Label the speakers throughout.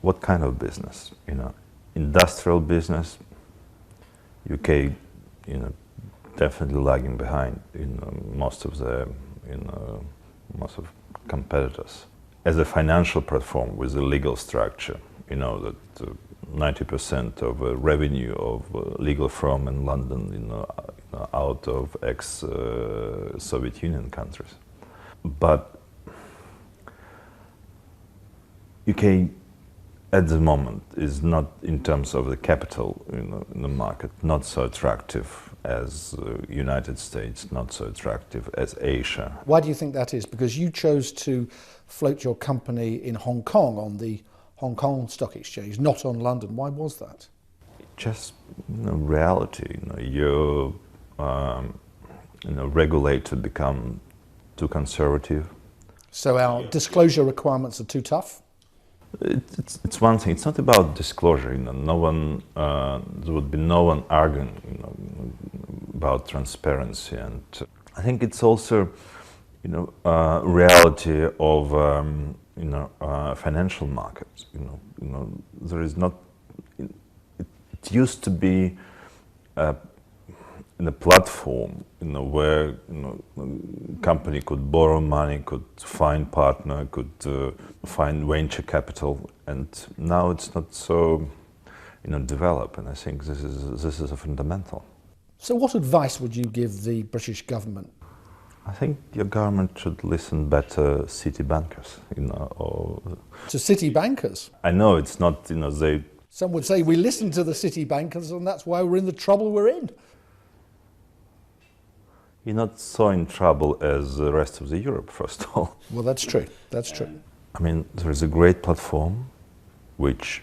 Speaker 1: What kind of business? Industrial business. UK, definitely lagging behind most of competitors. As a financial platform with a legal structure, that 90% of revenue of legal firm in London, out of ex-Soviet Union countries. But UK at the moment is not, in terms of the capital in the market, not so attractive as United States, not so attractive as Asia.
Speaker 2: Why do you think that is? Because you chose to float your company in Hong Kong on the Hong Kong Stock Exchange, not on London. Why was that?
Speaker 1: Just reality. Your regulator become too conservative.
Speaker 2: So our disclosure requirements are too tough?
Speaker 1: It's one thing. It's not about disclosure. No one, there would be no one arguing, about transparency, and I think it's also, reality of, financial markets. There is not. It used to be in a platform, where company could borrow money, could find partner, could find venture capital, and now it's not so, developed. And I think this is a fundamental.
Speaker 2: So, what advice would you give the British government?
Speaker 1: I think your government should listen better to city bankers, or
Speaker 2: to city bankers.
Speaker 1: I know it's not, they.
Speaker 2: Some would say we listen to the city bankers, and that's why we're in the trouble we're in.
Speaker 1: You're not so in trouble as the rest of the Europe, first of all.
Speaker 2: Well, that's true. That's true.
Speaker 1: I mean, there is a great platform which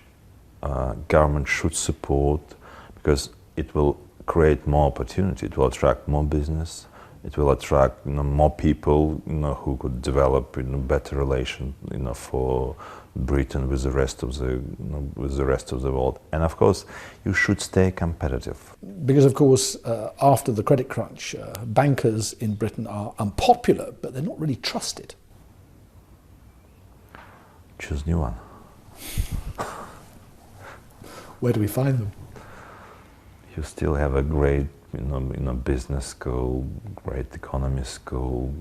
Speaker 1: government should support, because it will create more opportunity. It will attract more business. It will attract more people who could develop better relation for Britain with the rest of the world. And of course, you should stay competitive.
Speaker 2: Because of course, after the credit crunch, bankers in Britain are unpopular, but they're not really trusted.
Speaker 1: Choose new one.
Speaker 2: Where do we find them?
Speaker 1: You still have a great business school, great economy school.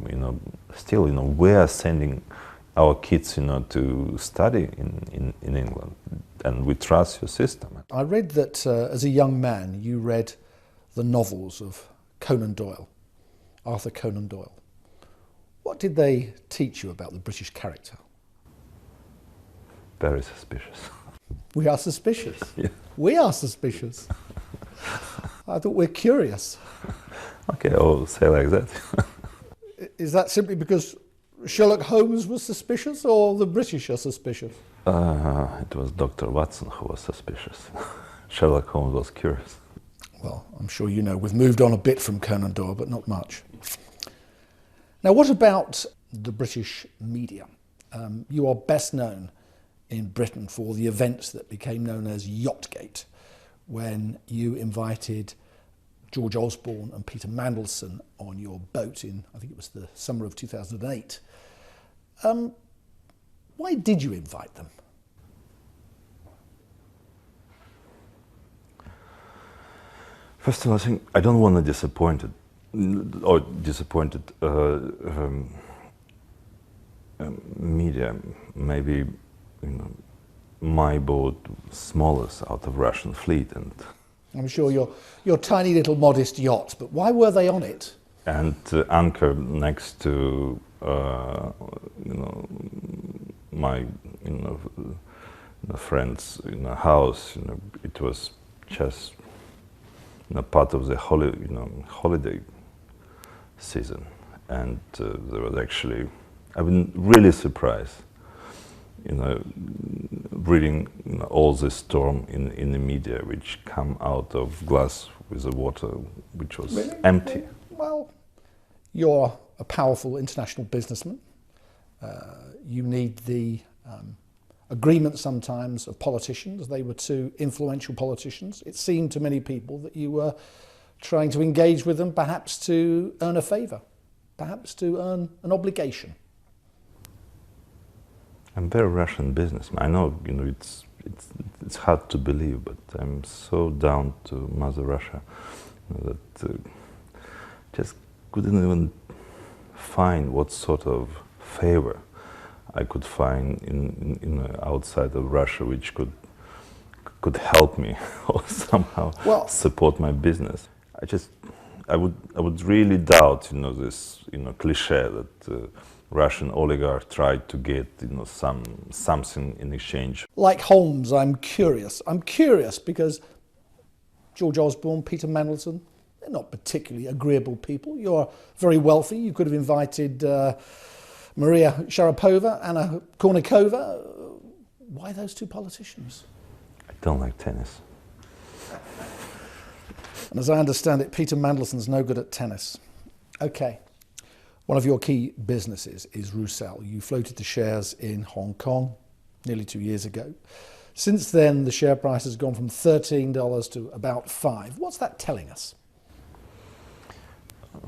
Speaker 1: Still, we are sending our kids, to study in England, and we trust your system.
Speaker 2: I read that as a young man, you read the novels of Conan Doyle, Arthur Conan Doyle. What did they teach you about the British character?
Speaker 1: Very suspicious.
Speaker 2: We are suspicious.
Speaker 1: Yeah.
Speaker 2: We are suspicious. I thought we're curious.
Speaker 1: Okay, I'll say like that.
Speaker 2: Is that simply because Sherlock Holmes was suspicious, or the British are suspicious?
Speaker 1: It was Dr. Watson who was suspicious. Sherlock Holmes was curious.
Speaker 2: Well, I'm sure we've moved on a bit from Conan Doyle, but not much. Now, what about the British media? You are best known in Britain for the events that became known as Yachtgate, when you invited George Osborne and Peter Mandelson on your boat in, I think it was the summer of 2008. Why did you invite them?
Speaker 1: First of all, I think I don't want to disappointed media. Maybe my boat smallest out of Russian fleet, and
Speaker 2: I'm sure your tiny little modest yacht, but why were they on it?
Speaker 1: And anchor next to my friend's house. It was just part of the holiday season, and there was actually, I've been really surprised reading all this storm in the media, which come out of glass with the water which was
Speaker 2: really?
Speaker 1: Empty.
Speaker 2: Well, you're a powerful international businessman. You need the agreement sometimes of politicians. They were two influential politicians. It seemed to many people that you were trying to engage with them, perhaps to earn a favour, perhaps to earn an obligation.
Speaker 1: I'm very Russian businessman. I know, it's hard to believe, but I'm so down to Mother Russia that just couldn't even find what sort of favor I could find in outside of Russia, which could help me or somehow support my business. I would really doubt, this, cliche that Russian oligarch tried to get, something in exchange.
Speaker 2: Like Holmes, I'm curious. I'm curious because George Osborne, Peter Mandelson, they're not particularly agreeable people. You're very wealthy. You could have invited Maria Sharapova, Anna Kournikova. Why those two politicians?
Speaker 1: I don't like tennis.
Speaker 2: And as I understand it, Peter Mandelson's no good at tennis. Okay. One of your key businesses is Rusal. You floated the shares in Hong Kong nearly 2 years ago. Since then, the share price has gone from $13 to about $5. What's that telling us?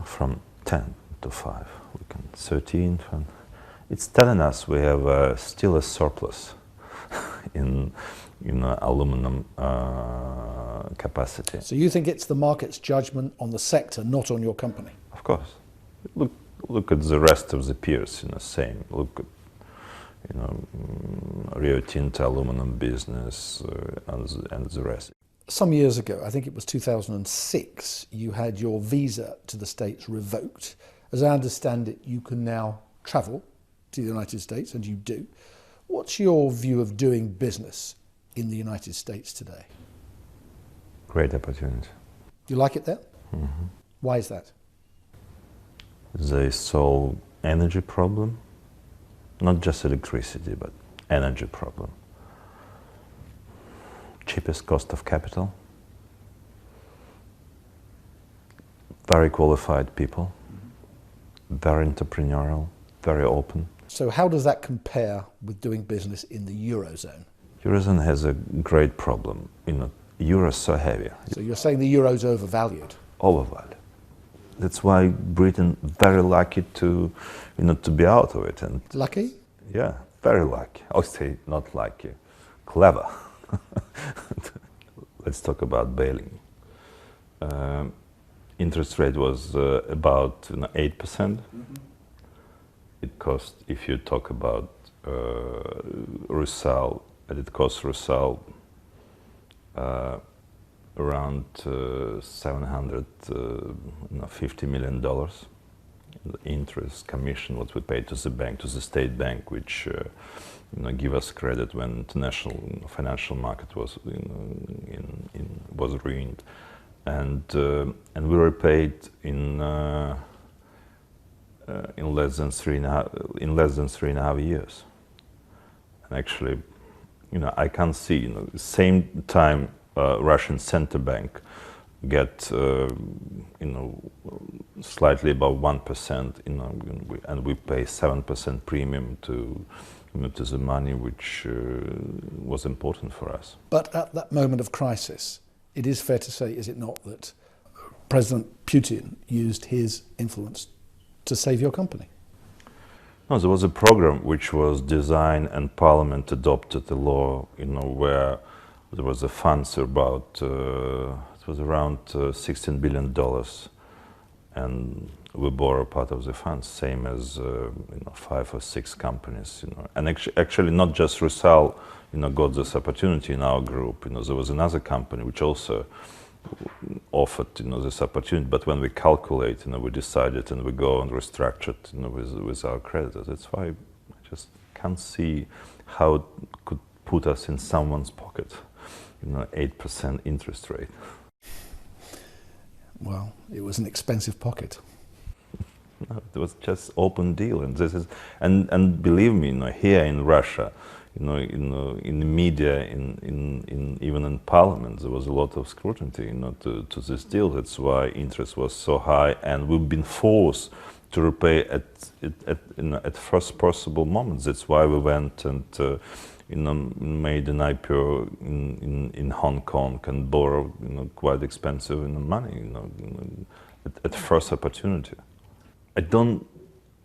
Speaker 1: From 10 to 5, 13. It's telling us we have still a surplus in aluminum capacity.
Speaker 2: So you think it's the market's judgment on the sector, not on your company?
Speaker 1: Of course. Look at the rest of the peers, same. Look at, Rio Tinto aluminum business and the rest.
Speaker 2: Some years ago, I think it was 2006, you had your visa to the States revoked. As I understand it, you can now travel to the United States, and you do. What's your view of doing business in the United States today?
Speaker 1: Great opportunity.
Speaker 2: You like it there?
Speaker 1: Mm-hmm.
Speaker 2: Why is that?
Speaker 1: They solve energy problem, not just electricity, but energy problem. Cheapest cost of capital, very qualified people, very entrepreneurial, very open.
Speaker 2: So how does that compare with doing business in the Eurozone?
Speaker 1: Eurozone has a great problem. Euro is so heavy.
Speaker 2: So you're saying the Euro's overvalued?
Speaker 1: Overvalued. That's why Britain very lucky to be out of it. And
Speaker 2: lucky?
Speaker 1: Yeah, very lucky. I'll say not lucky, clever. Let's talk about bailing. Interest rate was about 8%. Mm-hmm. It cost, if you talk about Rusal, it cost Rusal around $750 million. The interest commission, what we paid to the bank, to the state bank, which give us credit when international financial market was was ruined, and we were paid in less than 3.5 years. And actually, I can see, same time Russian center bank get slightly above 1%, and we pay 7% premium to the money, which was important for us.
Speaker 2: But at that moment of crisis, it is fair to say, is it not, that President Putin used his influence to save your company?
Speaker 1: No, there was a program which was designed, and Parliament adopted a law, where there was a funds about, it was around $16 billion, and we borrow part of the funds, same as 5 or 6 companies, and actually not just Rusal, got this opportunity in our group. There was another company which also offered, this opportunity, but when we calculate, we decided and we go and restructured, with our creditors. That's why I just can't see how it could put us in someone's pocket, 8% interest rate.
Speaker 2: Well, it was an expensive pocket.
Speaker 1: No, it was just open deal, and this is, and believe me, here in Russia, in the media, even in Parliament, there was a lot of scrutiny, to this deal. That's why interest was so high, and we've been forced to repay at first possible moment. That's why we went and made an IPO in Hong Kong and borrowed quite expensive money at first opportunity. I don't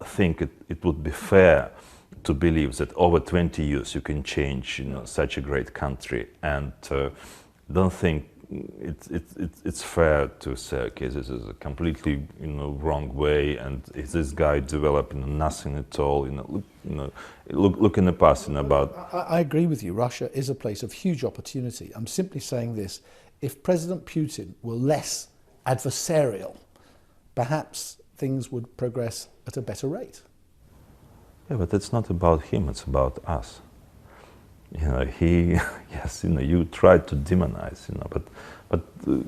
Speaker 1: think it would be fair to believe that over 20 years you can change, such a great country, and don't think it's fair to say, okay, this is a completely, wrong way, and is this guy developing nothing at all? Look in the past and about.
Speaker 2: I agree with you. Russia is a place of huge opportunity. I'm simply saying this: if President Putin were less adversarial, perhaps things would progress at a better rate.
Speaker 1: Yeah, but it's not about him, it's about us. Yes, you tried to demonize, but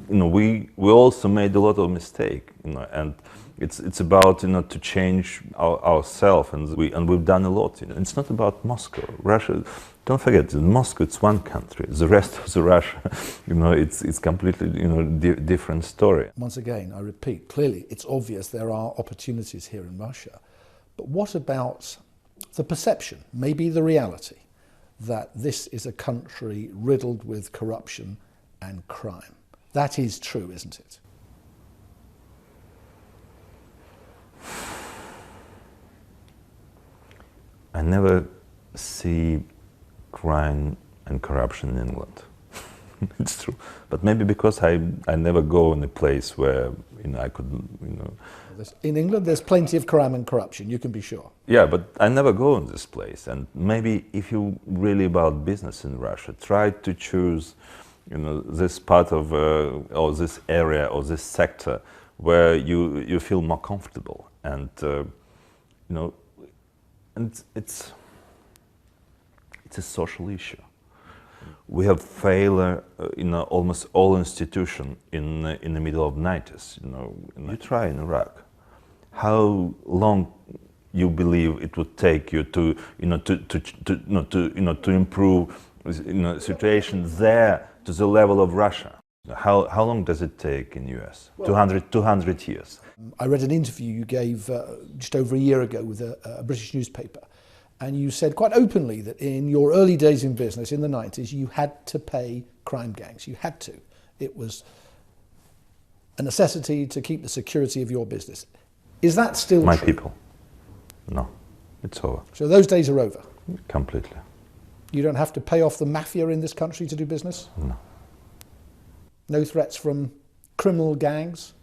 Speaker 1: we also made a lot of mistake, and it's about, to change ourselves, and we've done a lot. It's not about Moscow, Russia. Don't forget, in Moscow it's one country. The rest of the Russia, it's completely, different story.
Speaker 2: Once again, I repeat, clearly it's obvious there are opportunities here in Russia, but what about the perception, maybe the reality, that this is a country riddled with corruption and crime? That is true, isn't it?
Speaker 1: I never see crime and corruption in England. It's true, but maybe because I never go in a place where I could
Speaker 2: In England, there's plenty of crime and corruption. You can be sure.
Speaker 1: Yeah, but I never go in this place, and maybe if you really about business in Russia, try to choose, this part of or this area or this sector where you feel more comfortable, and and it's a social issue. We have failure in almost all institutions in the middle of 90s. You try in Iraq. How long you believe it would take you to improve situation there to the level of Russia? How long does it take in US? Well, 200 years.
Speaker 2: I read an interview you gave just over a year ago with a British newspaper, and you said quite openly that in your early days in business in the 90s you had to pay crime gangs. You had to. It was a necessity to keep the security of your business. Is that still
Speaker 1: My
Speaker 2: true?
Speaker 1: people? No, it's over.
Speaker 2: So those days are over?
Speaker 1: Completely.
Speaker 2: You don't have to pay off the mafia in this country to do business?
Speaker 1: No.
Speaker 2: No threats from criminal gangs?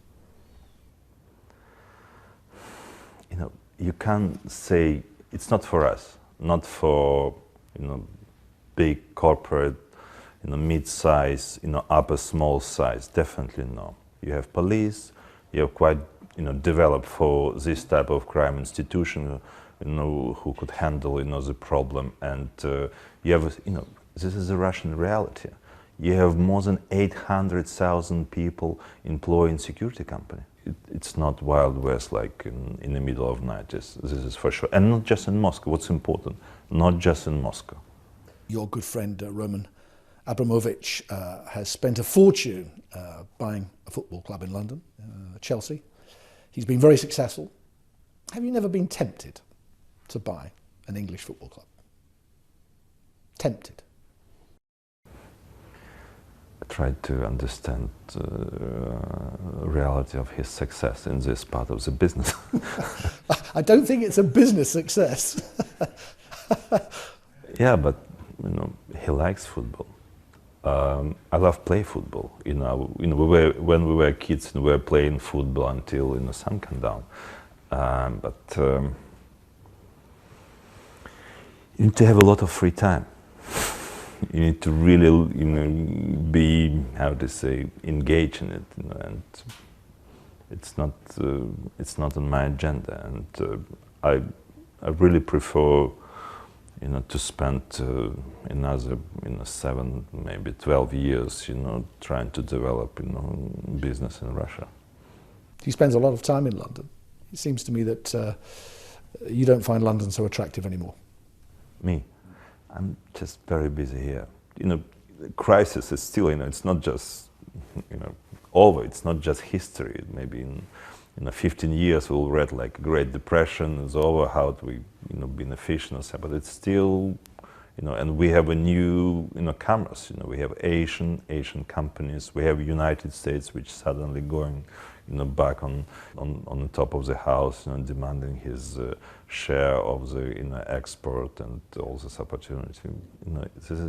Speaker 1: You can't say it's not for us, not for big corporate, mid-size, upper small size. Definitely no. You have police. You have quite developed for this type of crime institution, who could handle the problem, and you have this is a Russian reality. You have more than 800,000 people employed in security company. It's not Wild West like in the middle of 90s, this is for sure. And not just in Moscow, what's important, not just in Moscow.
Speaker 2: Your good friend Roman Abramovich has spent a fortune buying a football club in London, Chelsea. He's been very successful. Have you never been tempted to buy an English football club? Tempted?
Speaker 1: I tried to understand the reality of his success in this part of the business.
Speaker 2: I don't think it's a business success.
Speaker 1: Yeah, but he likes football. I love play football. When we were kids, we were playing football until sun came down. But you need to have a lot of free time. You need to really, be, how to say, engaged in it, and it's not on my agenda. And I really prefer, to spend another, 7, maybe 12 years, trying to develop, business in Russia.
Speaker 2: He spends a lot of time in London. It seems to me that you don't find London so attractive anymore.
Speaker 1: Me? I'm just very busy here. The crisis is still, it's not just, over. It's not just history. Maybe in 15 years we'll read like Great Depression is over, how do we, been efficient or something. But it's still, and we have a new, cameras. We have Asian companies. We have United States, which suddenly going, back on the top of the house, demanding his share of the, export and all this opportunity. This is